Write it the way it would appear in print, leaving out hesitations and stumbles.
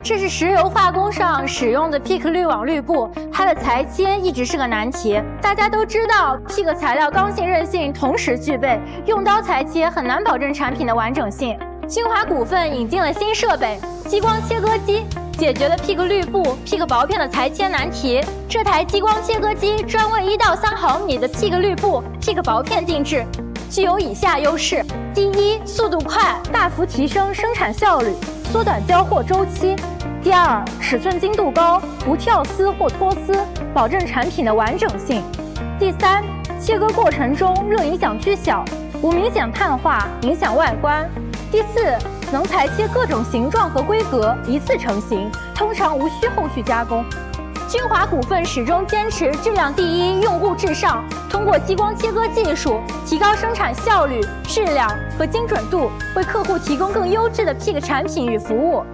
这是石油化工上使用的 PIC 滤网滤布，它的裁切一直是个难题。大家都知道 ，PIC 材料刚性、韧性同时具备，用刀裁切很难保证产品的完整性。jun华股份引进了新设备——激光切割机，解决了 PIC 滤布、PIC 薄片的裁切难题。这台激光切割机专为1到3毫米的 PIC 滤布、PIC 薄片定制，具有以下优势：第一，速度快，大幅提升生产效率，缩短交货周期。第二，尺寸精度高，不跳丝或脱丝，保证产品的完整性。第三，切割过程中热影响区小，不明显碳化影响外观。第四，能裁切各种形状和规格，一次成型，通常无需后续加工。jun华股份始终坚持质量第一，用户至上，通过激光切割技术提高生产效率、质量和精准度，为客户提供更优质的 PIC 产品与服务。